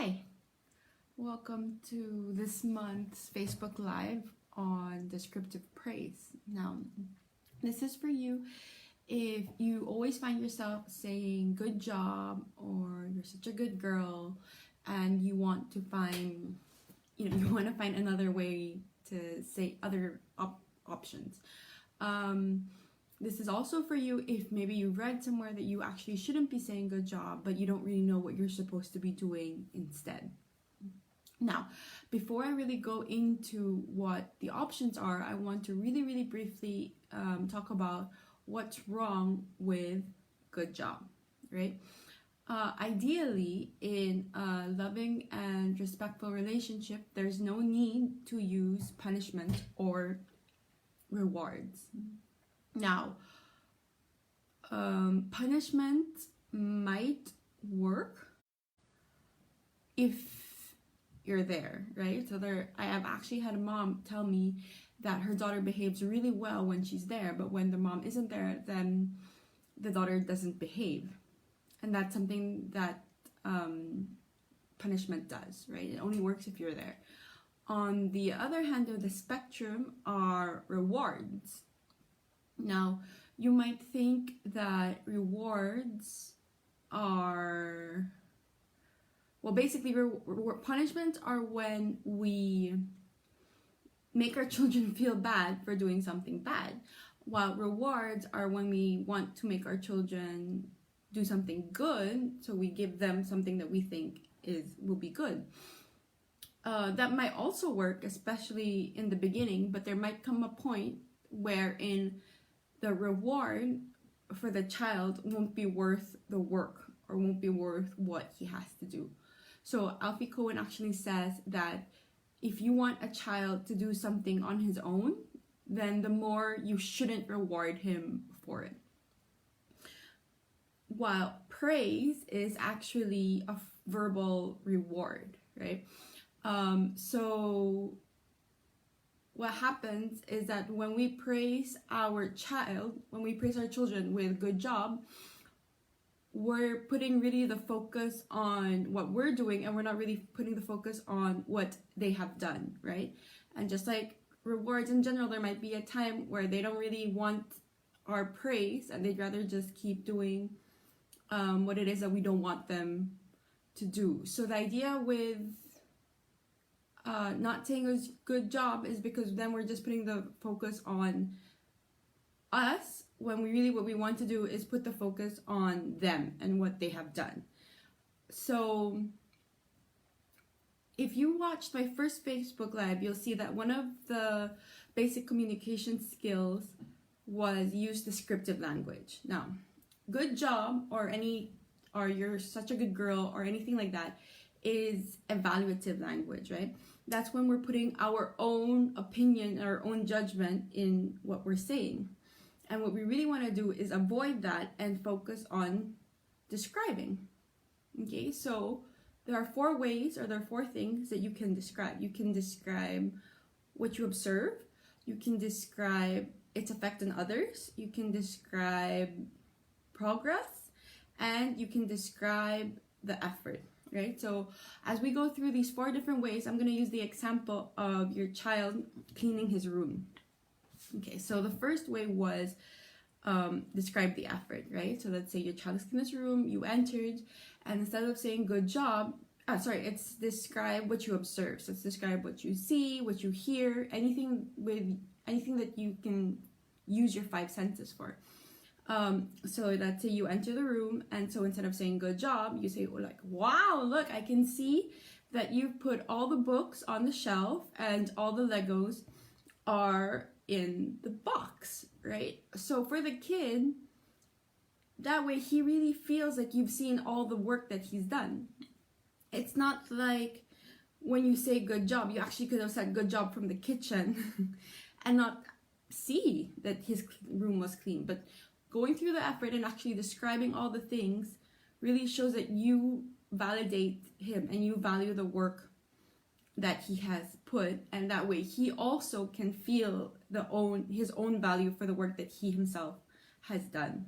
Hi, welcome to this month's Facebook Live on descriptive praise. Now, this is for you if you always find yourself saying good job or you're such a good girl and you want to find, another way to say other options. This is also for you if maybe you read somewhere that you actually shouldn't be saying good job, but you don't really know what you're supposed to be doing instead. Now, before I really go into what the options are, I want to really briefly talk about what's wrong with good job, right? Ideally, in a loving and respectful relationship, there's no need to use punishment or rewards. Now, punishment might work if you're there, right? So I have actually had a mom tell me that her daughter behaves really well when she's there, but when the mom isn't there, then the daughter doesn't behave. And that's something that punishment does, right? It only works if you're there. On the other hand of the spectrum are rewards. Now, you might think that rewards are, basically punishments are when we make our children feel bad for doing something bad, while rewards are when we want to make our children do something good, so we give them something that we think will be good. That might also work, especially in the beginning, but there might come a point wherein the reward for the child won't be worth the work or won't be worth what he has to do. So Alfie Cohen actually says that if you want a child to do something on his own, then the more you shouldn't reward him for it. While praise is actually a verbal reward, right? So what happens is that when we praise our children with good job, we're putting really the focus on what we're doing and we're not really putting the focus on what they have done, right? And just like rewards in general, there might be a time where they don't really want our praise and they'd rather just keep doing what it is that we don't want them to do. So the idea with not saying a good job is because then we're just putting the focus on us when what we want to do is put the focus on them and what they have done. So if you watched my first Facebook Live, you'll see that one of the basic communication skills was use descriptive language. Now, good job or you're such a good girl or anything like that is evaluative language, right? That's when we're putting our own opinion, our own judgment in what we're saying. And what we really want to do is avoid that and focus on describing. Okay, so there are four things that you can describe. You can describe what you observe. You can describe its effect on others. You can describe progress. And you can describe the effort, right? So as we go through these four different ways, I'm going to use the example of your child cleaning his room. Okay, so the first way was describe the effort, right? So let's say your child is cleaning his room, you entered, and instead of saying good job, it's describe what you observe. So it's describe what you see, what you hear, anything that you can use your five senses for. So let's say you enter the room, and so instead of saying good job, you say wow, look, I can see that you've put all the books on the shelf and all the Legos are in the box, right? So for the kid, that way he really feels like you've seen all the work that he's done. It's not like when you say good job, you actually could have said good job from the kitchen and not see that his room was clean. But going through the effort and actually describing all the things really shows that you validate him and you value the work that he has put, and that way he also can feel his own value for the work that he himself has done.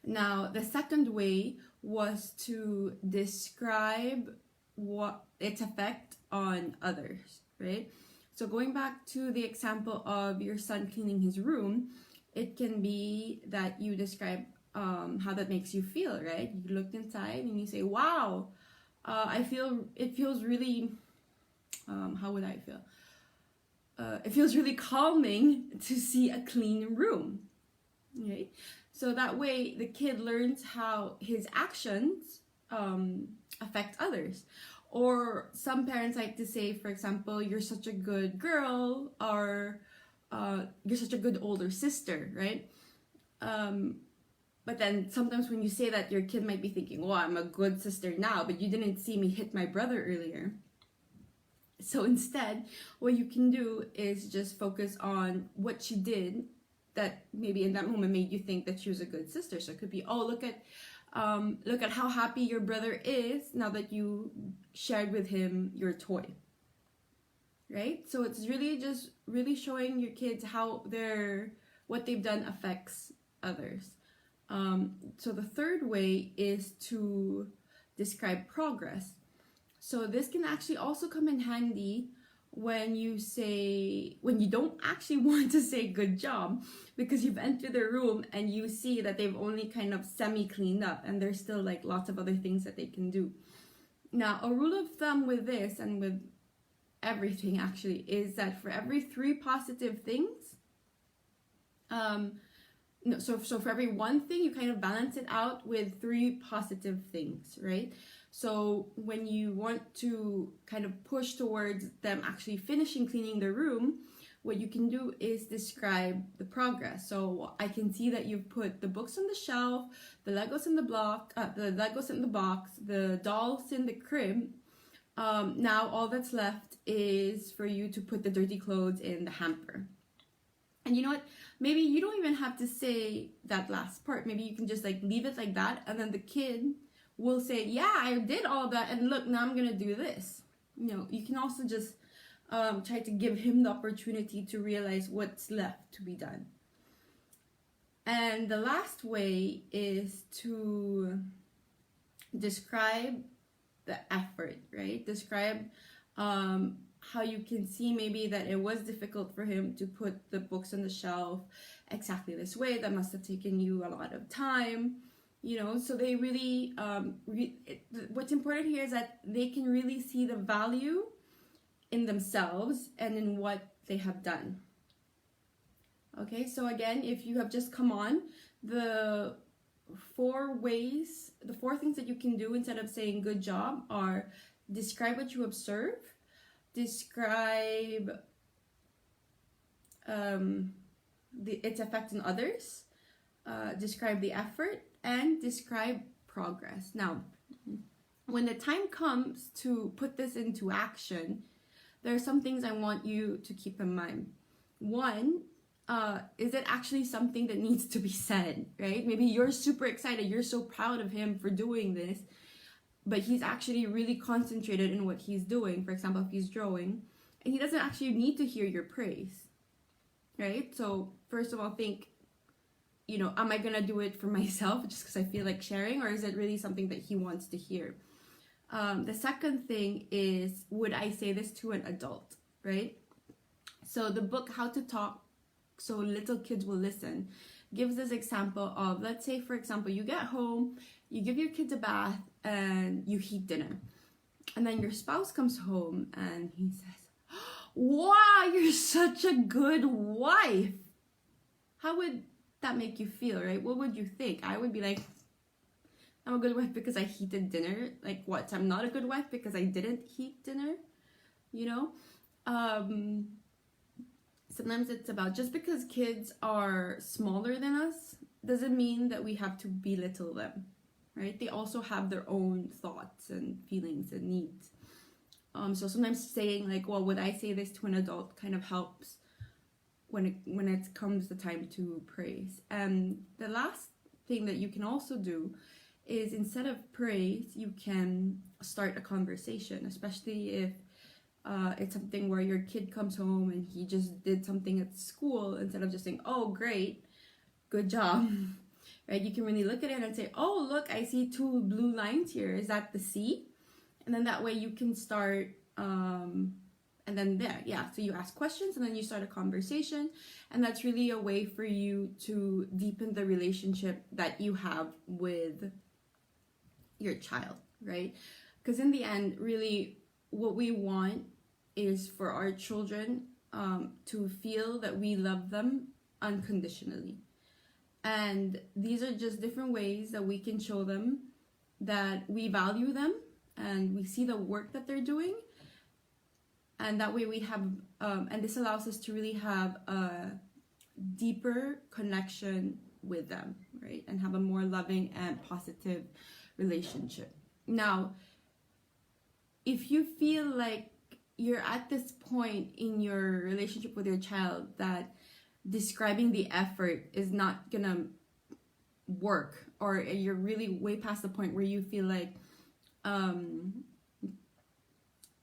Now, the second way was to describe what its effect on others, right? So going back to the example of your son cleaning his room, it can be that you describe how that makes you feel, right? You looked inside and you say, wow, it feels really, how would I feel? It feels really calming to see a clean room, right? So that way the kid learns how his actions affect others. Or some parents like to say, for example, you're such a good girl, or you're such a good older sister, right? But then sometimes when you say that, your kid might be thinking, well, I'm a good sister now, but you didn't see me hit my brother earlier. So instead, what you can do is just focus on what she did that maybe in that moment made you think that she was a good sister. So it could be, oh, look at how happy your brother is now that you shared with him your toy, right? So it's really just really showing your kids how what they've done affects others. So the third way is to describe progress. So this can actually also come in handy when you don't actually want to say good job, because you've entered the room and you see that they've only kind of semi-cleaned up and there's still like lots of other things that they can do. Now, a rule of thumb with this and with everything actually is that for every 3 positive things, so for every one thing, you kind of balance it out with 3 positive things, right? So when you want to kind of push towards them actually finishing cleaning the room, what you can do is describe the progress. So I can see that you've put the books on the shelf, the Legos in the box, the dolls in the crib. Now all that's left is for you to put the dirty clothes in the hamper. And you know what? Maybe you don't even have to say that last part. Maybe you can just like leave it like that, and then the kid will say, yeah, I did all that, and look, now I'm gonna do this. You can also just try to give him the opportunity to realize what's left to be done. And the last way is to describe the effort, right? Describe how you can see maybe that it was difficult for him to put the books on the shelf exactly this way. That must have taken you a lot of time. So they really, what's important here is that they can really see the value in themselves and in what they have done. Okay, so again, if you have just come on, the 4 things that you can do instead of saying good job are describe what you observe, describe its effect on others, describe the effort, and describe progress. Now, when the time comes to put this into action, there are some things I want you to keep in mind. One, is it actually something that needs to be said, right? Maybe you're super excited, you're so proud of him for doing this, but he's actually really concentrated in what he's doing. For example, if he's drawing, and he doesn't actually need to hear your praise, right? So first of all, think, am I gonna do it for myself just because I feel like sharing, or is it really something that he wants to hear? The second thing is, would I say this to an adult, right? So the book How to Talk So Little Kids Will Listen gives this example of, let's say, for example, you get home, you give your kids a bath, and you heat dinner. And then your spouse comes home and he says, wow, you're such a good wife. How would that make you feel, right? What would you think? I would be like, I'm a good wife because I heated dinner. Like, what? I'm not a good wife because I didn't heat dinner? Sometimes it's about, just because kids are smaller than us doesn't mean that we have to belittle them, right? They also have their own thoughts and feelings and needs. So sometimes saying like, well, would I say this to an adult, kind of helps when it comes the time to praise. And the last thing that you can also do is, instead of praise, you can start a conversation, especially if it's something where your kid comes home and he just did something at school. Instead of just saying, oh, great, good job, right? You can really look at it and say, oh, look, I see two blue lines here. Is that the sea? And then that way you can start, and then there, yeah. So you ask questions and then you start a conversation. And that's really a way for you to deepen the relationship that you have with your child, right? Because in the end, really, what we want is for our children to feel that we love them unconditionally. And these are just different ways that we can show them that we value them and we see the work that they're doing. And that way we have, and this allows us to really have a deeper connection with them, right? And have a more loving and positive relationship. Now, if you feel like you're at this point in your relationship with your child that describing the effort is not gonna work, or you're really way past the point where you feel like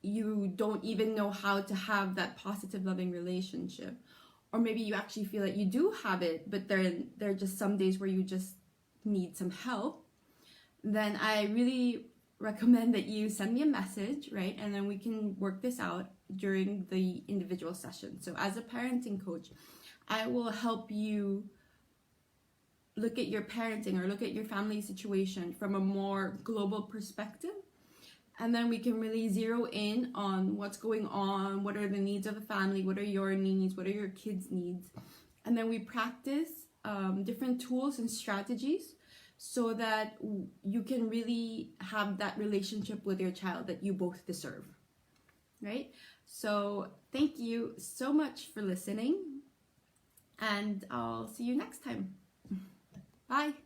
you don't even know how to have that positive, loving relationship, or maybe you actually feel like you do have it, but there are just some days where you just need some help, then I really recommend that you send me a message, right? And then we can work this out during the individual session. So as a parenting coach, I will help you look at your parenting or look at your family situation from a more global perspective. And then we can really zero in on what's going on, what are the needs of the family, what are your needs, what are your kids' needs. And then we practice different tools and strategies so that you can really have that relationship with your child that you both deserve, right? So thank you so much for listening, and I'll see you next time. Bye.